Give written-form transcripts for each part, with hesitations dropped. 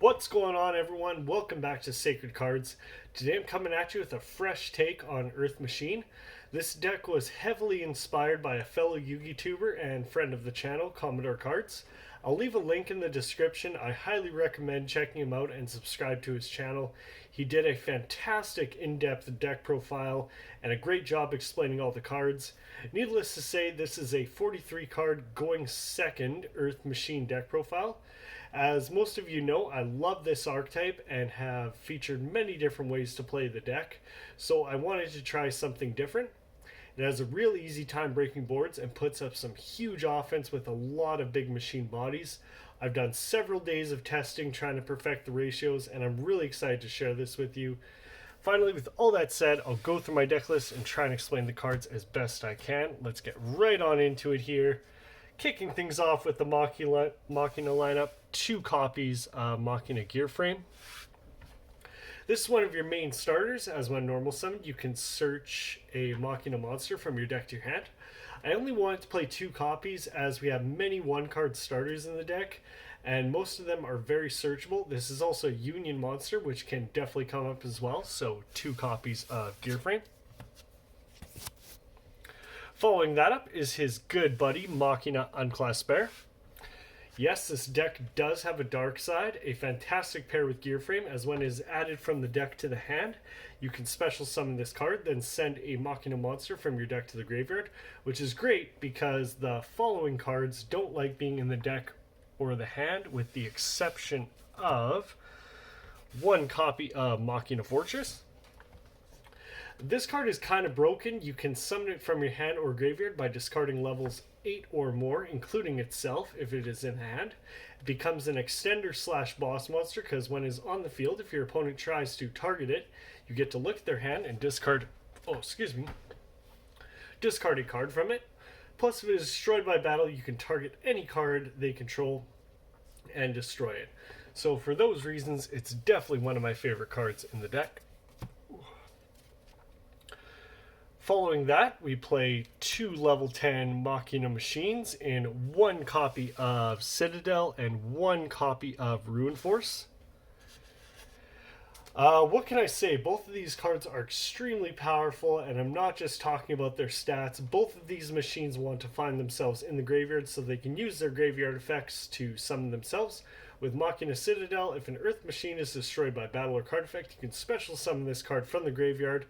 What's going on, everyone? Welcome back to Sacred Cards. Today I'm coming at you with a fresh take on Earth Machine. This deck was heavily inspired by a fellow Yu-Gi tuber and friend of the channel, Commodore Cards. I'll leave a link in the description. I highly recommend checking him out and subscribe to his channel. He did a fantastic in-depth deck profile and a great job explaining all the cards. Needless to say, this is a 43 card going second Earth Machine deck profile. As most of you know, I love this archetype and have featured many different ways to play the deck, so I wanted to try something different. It has a real easy time breaking boards and puts up some huge offense with a lot of big machine bodies. I've done several days of testing trying to perfect the ratios, and I'm really excited to share this with you. Finally, with all that said, I'll go through my deck list and try and explain the cards as best I can. Let's get right on into it here. Kicking things off with the Machina lineup, 2 copies of Machina Gear Frame. This is one of your main starters. As when normal summoned, you can search a Machina monster from your deck to your hand. I only wanted to play 2 copies as we have many 1-card starters in the deck, and most of them are very searchable. This is also a Union monster, which can definitely come up as well, so 2 copies of Gear Frame. Following that up is his good buddy, Machina Unclassed Bear. Yes, this deck does have a dark side, a fantastic pair with Gear Frame, as when it is added from the deck to the hand, you can special summon this card, then send a Machina monster from your deck to the graveyard, which is great because the following cards don't like being in the deck or the hand, with the exception of 1 copy of Machina Fortress. This card is kind of broken. You can summon it from your hand or graveyard by discarding levels 8 or more, including itself if it is in hand. It becomes an extender / boss monster because when it is on the field, if your opponent tries to target it, you get to look at their hand and discard a card from it. Plus, if it is destroyed by battle, you can target any card they control and destroy it. So for those reasons, it's definitely one of my favorite cards in the deck. Following that, we play 2 level 10 Machina machines in 1 copy of Citadel and 1 copy of Ruin Force. What can I say? Both of these cards are extremely powerful, and I'm not just talking about their stats. Both of these machines want to find themselves in the graveyard so they can use their graveyard effects to summon themselves. With Machina Citadel, if an Earth machine is destroyed by battle or card effect, you can special summon this card from the graveyard,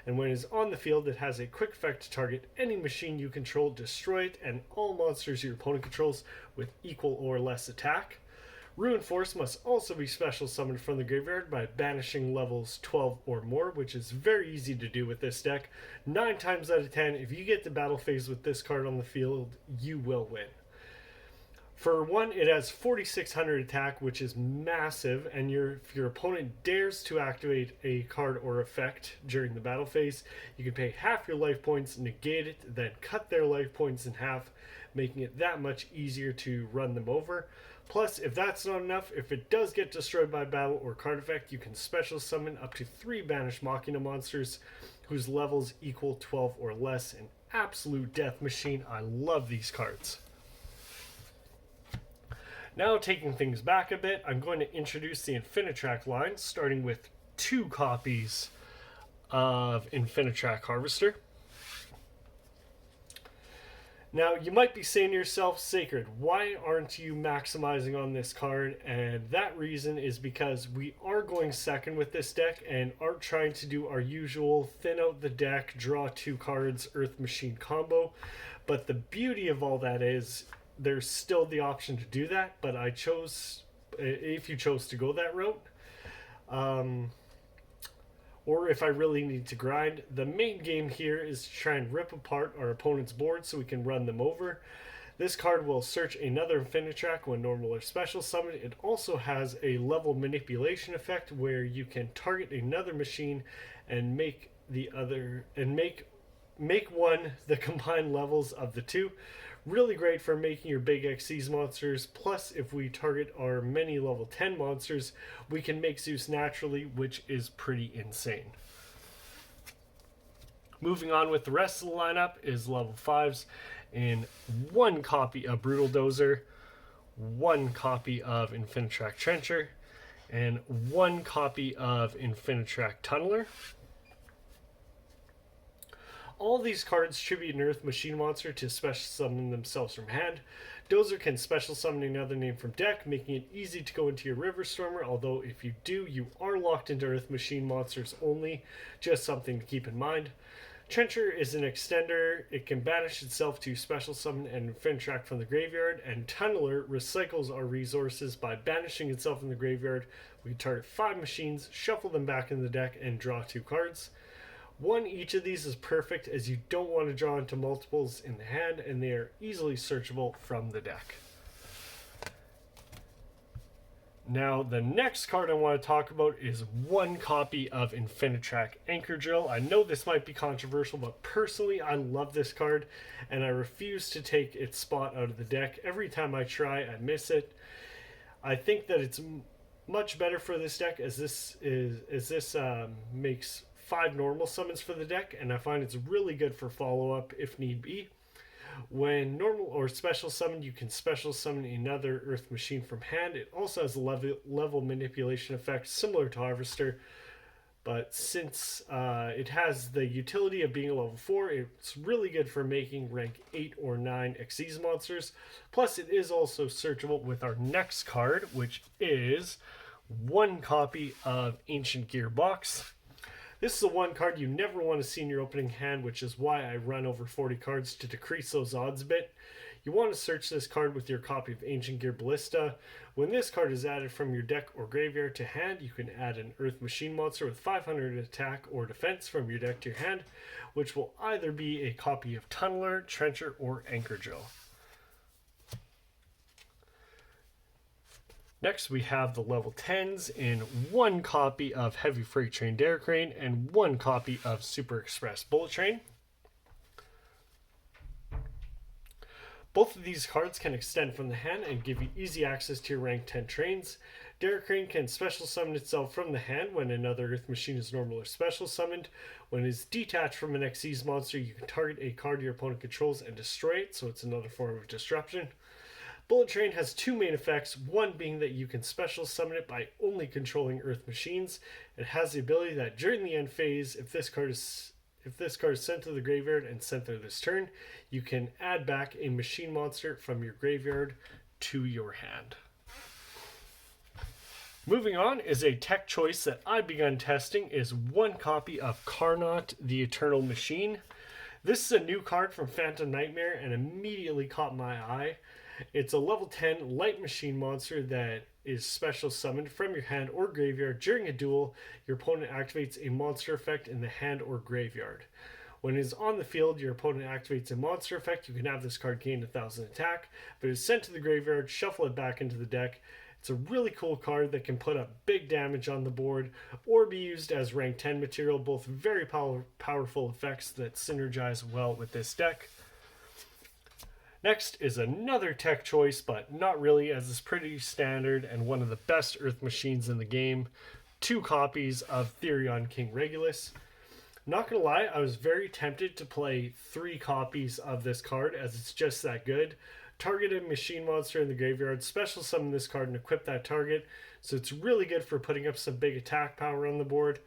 and when it is on the field, it has a quick effect to target any machine you control, destroy it, and all monsters your opponent controls with equal or less attack. Ruin Force must also be special summoned from the graveyard by banishing levels 12 or more, which is very easy to do with this deck. 9 times out of 10, if you get to battle phase with this card on the field, you will win. For 1, it has 4600 attack, which is massive, and if your opponent dares to activate a card or effect during the battle phase, you can pay half your life points, negate it, then cut their life points in half, making it that much easier to run them over. Plus, if that's not enough, if it does get destroyed by battle or card effect, you can special summon up to 3 banished Machina monsters whose levels equal 12 or less. An absolute death machine. I love these cards. Now, taking things back a bit, I'm going to introduce the Infinitrack line, starting with 2 copies of Infinitrack Harvester. Now, you might be saying to yourself, Sacred, why aren't you maximizing on this card? And that reason is because we are going second with this deck and aren't trying to do our usual thin out the deck, draw 2 cards, Earth Machine combo. But the beauty of all that is there's still the option to do that, but if you chose to go that route, or if I really need to grind, the main game here is to try and rip apart our opponent's board so we can run them over. This card will search another Infinitrack when normal or special summoned. It also has a level manipulation effect where you can target another machine and make one the combined levels of the 2. Really great for making your big Xyz monsters. Plus, if we target our many level 10 monsters, we can make Zeus naturally, which is pretty insane. Moving on with the rest of the lineup is level 5s in 1 copy of Brutal Dozer, 1 copy of Infinitrack Trencher, and 1 copy of Infinitrack Tunneler. All these cards tribute an Earth Machine monster to special summon themselves from hand. Dozer can special summon another name from deck, making it easy to go into your River Stormer, although if you do, you are locked into Earth Machine monsters only. Just something to keep in mind. Trencher is an extender. It can banish itself to special summon and Infinitrack from the graveyard, and Tunneler recycles our resources by banishing itself in the graveyard. We can target 5 machines, shuffle them back in the deck, and draw 2 cards. One each of these is perfect as you don't want to draw into multiples in the hand, and they are easily searchable from the deck. Now, the next card I want to talk about is 1 copy of Infinitrack Anchor Drill. I know this might be controversial, but personally I love this card, and I refuse to take its spot out of the deck. Every time I try, I miss it. I think that it's much better for this deck as this makes 5 normal summons for the deck, and I find it's really good for follow-up if need be. When normal or special summon, you can special summon another Earth Machine from hand. It also has a level manipulation effect similar to Harvester, but since it has the utility of being a level 4, it's really good for making rank 8 or 9 Xyz monsters. Plus, it is also searchable with our next card, which is 1 copy of Ancient Gearbox. This is the 1 card you never want to see in your opening hand, which is why I run over 40 cards to decrease those odds a bit. You want to search this card with your copy of Ancient Gear Ballista. When this card is added from your deck or graveyard to hand, you can add an Earth Machine monster with 500 attack or defense from your deck to your hand, which will either be a copy of Tunneler, Trencher, or Anchor Drill. Next, we have the level 10s in 1 copy of Heavy Freight Train Dare Crane and 1 copy of Super Express Bullet Train. Both of these cards can extend from the hand and give you easy access to your rank 10 trains. Dare Crane can special summon itself from the hand when another Earth Machine is normal or special summoned. When it is detached from an Xyz monster, you can target a card your opponent controls and destroy it, so it's another form of disruption. Bullet Train has 2 main effects, one being that you can special summon it by only controlling Earth Machines. It has the ability that during the end phase, if this card is sent to the graveyard and sent there this turn, you can add back a machine monster from your graveyard to your hand. Moving on is a tech choice that I've begun testing is 1 copy of Carnot, the Eternal Machine. This is a new card from Phantom Nightmare and immediately caught my eye. It's a level 10 light machine monster that is special summoned from your hand or graveyard. During a duel, your opponent activates a monster effect in the hand or graveyard. When it is on the field, your opponent activates a monster effect. You can have this card gain 1000 attack, but it's sent to the graveyard, shuffle it back into the deck. It's a really cool card that can put up big damage on the board or be used as rank 10 material, both very powerful effects that synergize well with this deck. Next is another tech choice, but not really, as it's pretty standard and one of the best Earth Machines in the game. 2 copies of Therion King Regulus. Not gonna lie, I was very tempted to play 3 copies of this card as it's just that good. Target a machine monster in the graveyard, special summon this card and equip that target. So it's really good for putting up some big attack power on the board.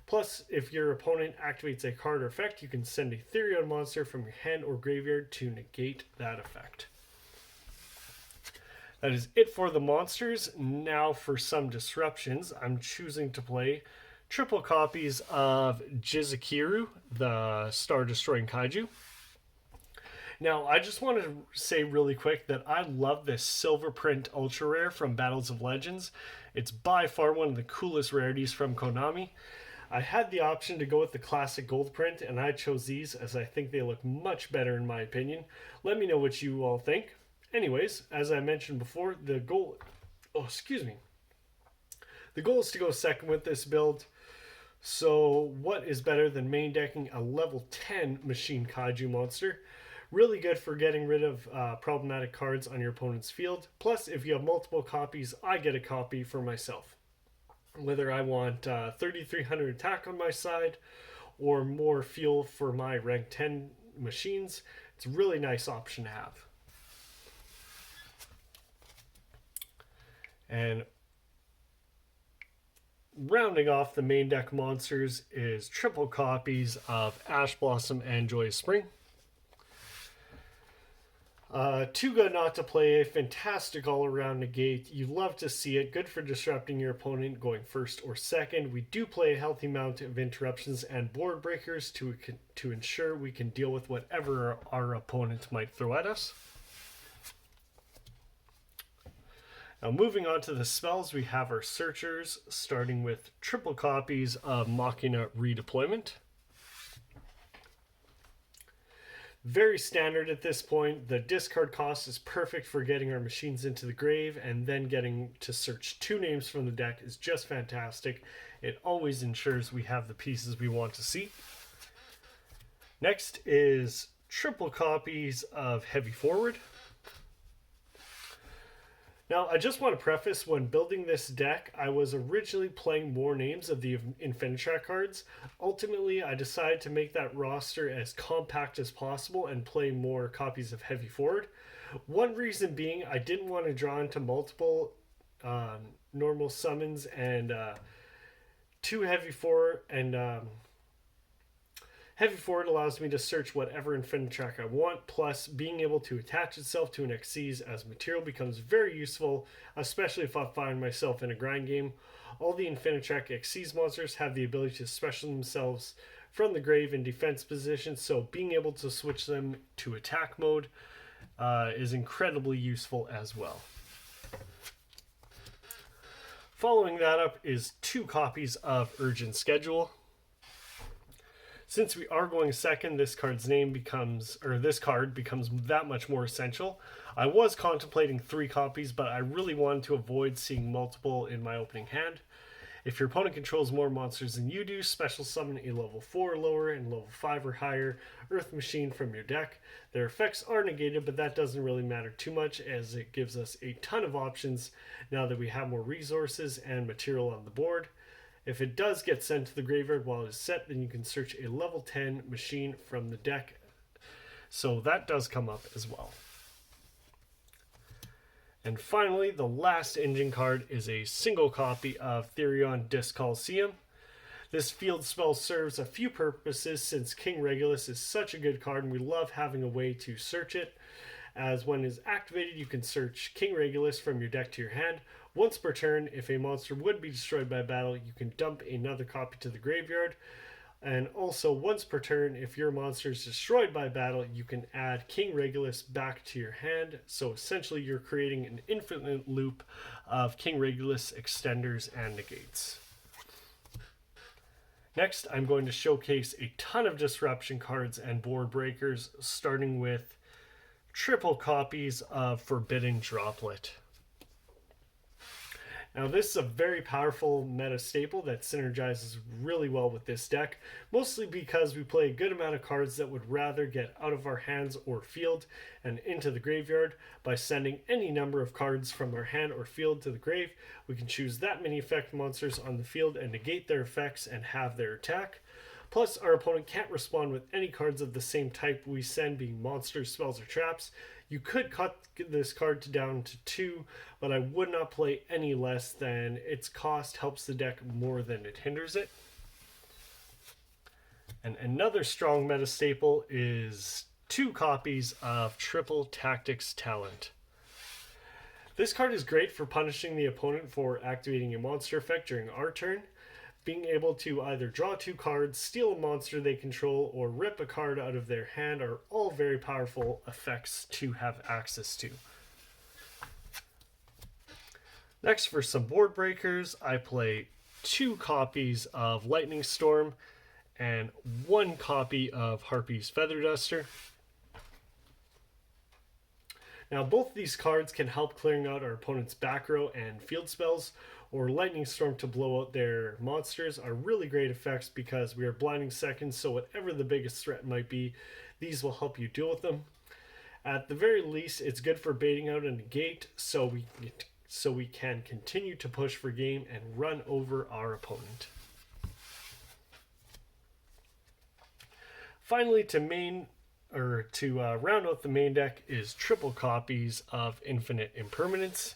Plus, if your opponent activates a card or effect, you can send a Therion monster from your hand or graveyard to negate that effect. That is it for the monsters. Now for some disruptions, I'm choosing to play triple copies of Jizukiru, the star-destroying kaiju. Now, I just want to say really quick that I love this silver print ultra rare from Battles of Legends. It's by far one of the coolest rarities from Konami. I had the option to go with the classic gold print, and I chose these as I think they look much better in my opinion. Let me know what you all think. Anyways, as I mentioned before, the goal is to go second with this build. So what is better than main decking a level 10 machine kaiju monster? Really good for getting rid of problematic cards on your opponent's field. Plus, if you have multiple copies, I get a copy for myself. Whether I want 3300 attack on my side or more fuel for my rank 10 machines, it's a really nice option to have. And rounding off the main deck monsters is triple copies of Ash Blossom and Joyous Spring. Too good not to play. Fantastic all around negate. You love to see it. Good for disrupting your opponent going first or second. We do play a healthy amount of interruptions and board breakers to ensure we can deal with whatever our opponent might throw at us. Now moving on to the spells, we have our searchers, starting with triple copies of Machina Redeployment. Very standard at this point. The discard cost is perfect for getting our machines into the grave, and then getting to search 2 names from the deck is just fantastic. It always ensures we have the pieces we want to see. Next is triple copies of Heavy Forward. Now, I just want to preface, when building this deck, I was originally playing more names of the Infinitrack cards. Ultimately, I decided to make that roster as compact as possible and play more copies of Heavy Forward. One reason being, I didn't want to draw into multiple normal summons and 2 Heavy Forward, and Heavy Forward allows me to search whatever Infinitrack I want, plus being able to attach itself to an Xyz as material becomes very useful, especially if I find myself in a grind game. All the Infinitrack Xyz monsters have the ability to special themselves from the grave in defense position, so being able to switch them to attack mode is incredibly useful as well. Following that up is 2 copies of Urgent Schedule. Since we are going second, this card becomes that much more essential. I was contemplating 3 copies, but I really wanted to avoid seeing multiple in my opening hand. If your opponent controls more monsters than you do, special summon a level 4 or lower and level 5 or higher Earth Machine from your deck. Their effects are negated, but that doesn't really matter too much, as it gives us a ton of options now that we have more resources and material on the board. If it does get sent to the graveyard while it is set, then you can search a level 10 machine from the deck. So that does come up as well. And finally, the last engine card is a single copy of Therion Disc Coliseum. This field spell serves a few purposes, since King Regulus is such a good card and we love having a way to search it. As when it is activated, you can search King Regulus from your deck to your hand. Once per turn, if a monster would be destroyed by battle, you can dump another copy to the graveyard. And also, once per turn, if your monster is destroyed by battle, you can add King Regulus back to your hand. So essentially, you're creating an infinite loop of King Regulus extenders and negates. Next, I'm going to showcase a ton of disruption cards and board breakers, starting with triple copies of Forbidden Droplet. Now, this is a very powerful meta staple that synergizes really well with this deck, mostly because we play a good amount of cards that would rather get out of our hands or field and into the graveyard. By sending any number of cards from our hand or field to the grave, we can choose that many effect monsters on the field and negate their effects and have their attack. Plus, our opponent can't respond with any cards of the same type we send, being monsters, spells, or traps. You could cut this card down to 2, but I would not play any less than its cost helps the deck more than it hinders it. And another strong meta staple is 2 copies of Triple Tactics Talent. This card is great for punishing the opponent for activating a monster effect during our turn. Being able to either draw 2 cards, steal a monster they control, or rip a card out of their hand are all very powerful effects to have access to. Next, for some board breakers, I play 2 copies of Lightning Storm and 1 copy of Harpy's Feather Duster. Now, both of these cards can help clearing out our opponent's back row and field spells, or Lightning Storm to blow out their monsters are really great effects because we are blinding seconds, so whatever the biggest threat might be, these will help you deal with them. At the very least, it's good for baiting out a negate, so we can continue to push for game and run over our opponent. Finally, to round out the main deck is triple copies of Infinite Impermanence.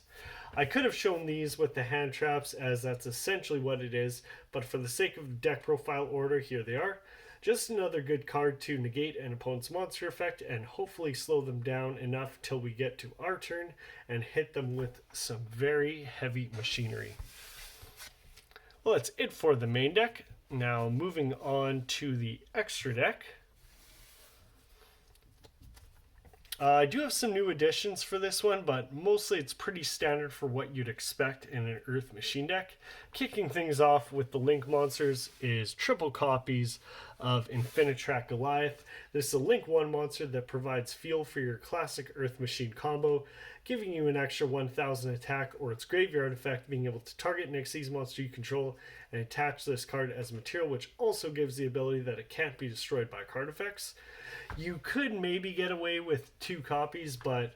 I could have shown these with the hand traps, as that's essentially what it is, but for the sake of deck profile order, here they are. Just another good card to negate an opponent's monster effect and hopefully slow them down enough till we get to our turn and hit them with some very heavy machinery. Well, that's it for the main deck. Now moving on to the extra deck. I do have some new additions for this one, but mostly it's pretty standard for what you'd expect in an Earth Machine deck. Kicking things off with the Link monsters is triple copies of Infinitrack Goliath. This is a Link 1 monster that provides fuel for your classic Earth Machine combo, giving you an extra 1000 attack or its graveyard effect, being able to target an Xyz monster you control and attach this card as material, which also gives the ability that it can't be destroyed by card effects. You could maybe get away with 2 copies, but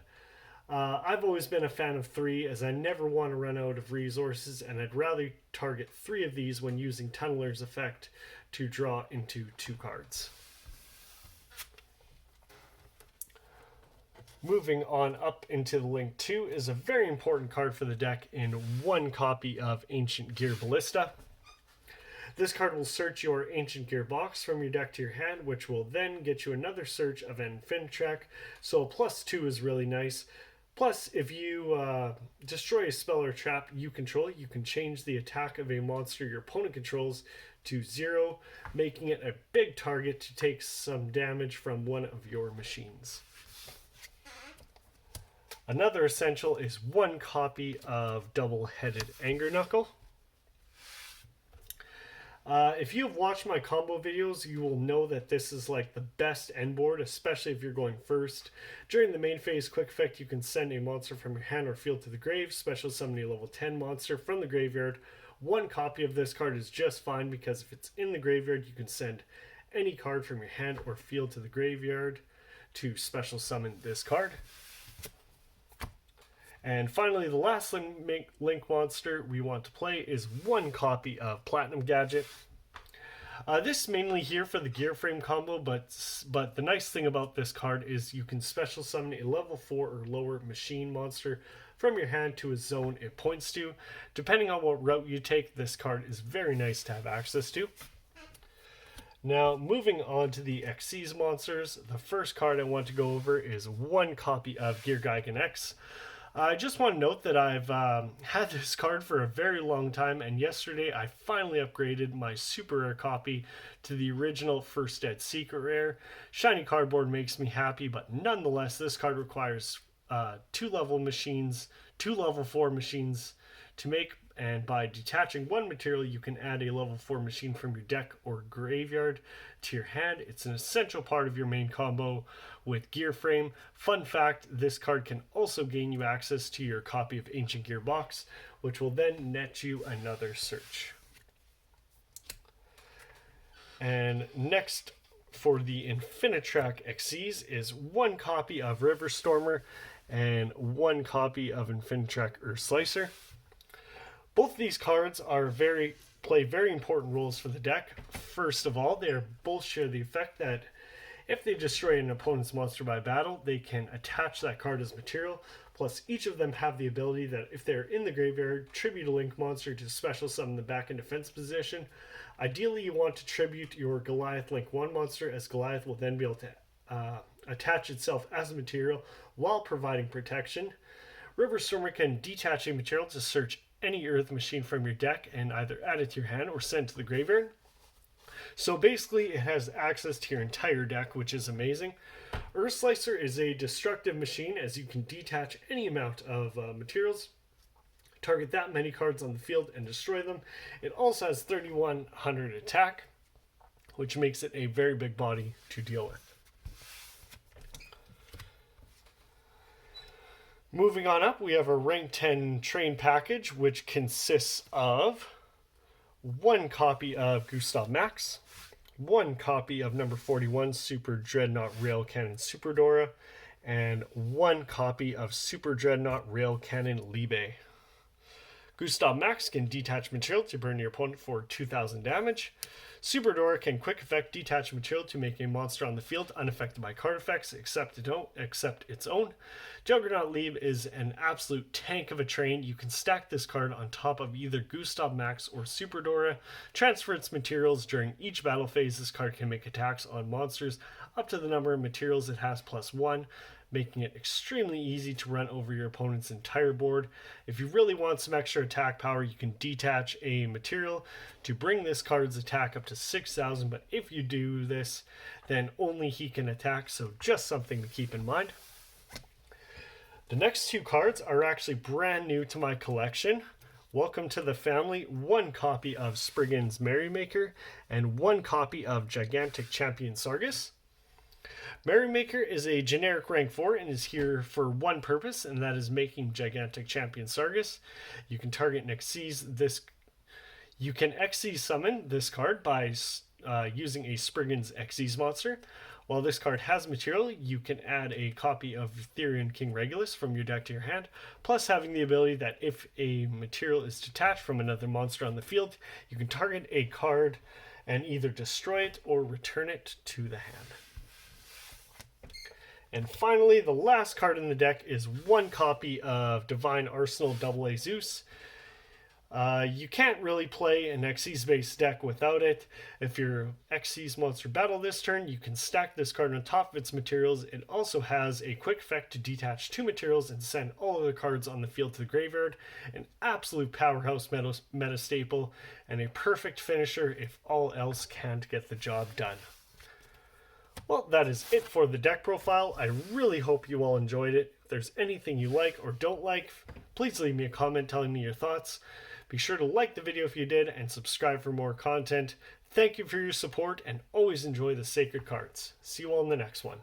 I've always been a fan of 3, as I never want to run out of resources, and I'd rather target 3 of these when using Tunneler's effect to draw into 2 cards. Moving on up into the Link 2 is a very important card for the deck in 1 copy of Ancient Gear Ballista. This card will search your Ancient Gear box from your deck to your hand, which will then get you another search of Infinitrack, so a +2 is really nice. Plus, if you destroy a spell or trap you control, you can change the attack of a monster your opponent controls to 0, making it a big target to take some damage from one of your machines. Another essential is 1 copy of Double-Headed Anger Knuckle. If you've watched my combo videos, you will know that this is like the best end board, especially if you're going first. During the main phase quick effect, you can send a monster from your hand or field to the grave, special summon a level 10 monster from the graveyard. 1 copy of this card is just fine, because if it's in the graveyard, you can send any card from your hand or field to the graveyard to special summon this card. And finally, the last Link monster we want to play is 1 copy of Platinum Gadget. This is mainly here for the Gear Frame combo, but the nice thing about this card is you can special summon a level 4 or lower machine monster from your hand to a zone it points to. Depending on what route you take, this card is very nice to have access to. Now, moving on to the Xyz monsters, the first card I want to go over is 1 copy of Gear Gigan X. I just want to note that I've had this card for a very long time, and yesterday I finally upgraded my super rare copy to the original First Ed Secret Rare. Shiny cardboard makes me happy, but nonetheless, this card requires 2 level 4 machines to make, and by detaching 1 material, you can add a level 4 machine from your deck or graveyard to your hand. It's an essential part of your main combo with Gear Frame. Fun fact, this card can also gain you access to your copy of Ancient Gear box, which will then net you another search. And next, for the Infinitrack Xyz, is 1 copy of River Stormer and 1 copy of Infinitrack Earth Slicer. Both of these cards are play very important roles for the deck. First of all, they both share the effect that if they destroy an opponent's monster by battle, they can attach that card as material. Plus, each of them have the ability that if they're in the graveyard, tribute a Link monster to special summon them back in defense position. Ideally, you want to tribute your Goliath Link 1 monster, as Goliath will then be able to attach itself as a material while providing protection. River Stormer can detach a material to search any Earth machine from your deck and either add it to your hand or send it to the graveyard. So basically, it has access to your entire deck, which is amazing. Earth Slicer is a destructive machine, as you can detach any amount of materials, target that many cards on the field, and destroy them. It also has 3100 attack, which makes it a very big body to deal with. Moving on up, we have a rank 10 train package, which consists of 1 copy of Gustav Max, 1 copy of number 41 Super Dreadnought Rail Cannon Super Dora, and 1 copy of Super Dreadnought Rail Cannon Libe. Gustav Max can detach material to burn your opponent for 2000 damage. Superdora can quick effect detach material to make a monster on the field unaffected by card effects except its own. Juggernaut Leap is an absolute tank of a train. You can stack this card on top of either Gustav Max or Superdora. Transfer its materials during each battle phase. This card can make attacks on monsters up to the number of materials it has +1, making it extremely easy to run over your opponent's entire board. If you really want some extra attack power, you can detach a material to bring this card's attack up to 6,000, but if you do this, then only he can attack, so just something to keep in mind. The next two cards are actually brand new to my collection. Welcome to the family. One copy of Spriggan's Merrymaker and one copy of Gigantic Champion Sargus. Merrymaker is a generic rank 4 and is here for one purpose, and that is making Gigantic Champion Sargus. You can target and Xyz this. You can Xyz summon this card by using a Spriggan's Xyz monster. While this card has material, you can add a copy of Therian King Regulus from your deck to your hand, plus having the ability that if a material is detached from another monster on the field, you can target a card and either destroy it or return it to the hand. And finally, the last card in the deck is one copy of Divine Arsenal AA Zeus. You can't really play an Xyz-based deck without it. If your Xyz monster battle this turn, you can stack this card on top of its materials. It also has a quick effect to detach 2 materials and send all other cards on the field to the graveyard. An absolute powerhouse meta staple, and a perfect finisher if all else can't get the job done. Well, that is it for the deck profile. I really hope you all enjoyed it. If there's anything you like or don't like, please leave me a comment telling me your thoughts. Be sure to like the video if you did and subscribe for more content. Thank you for your support and always enjoy the Sacred Cards. See you all in the next one.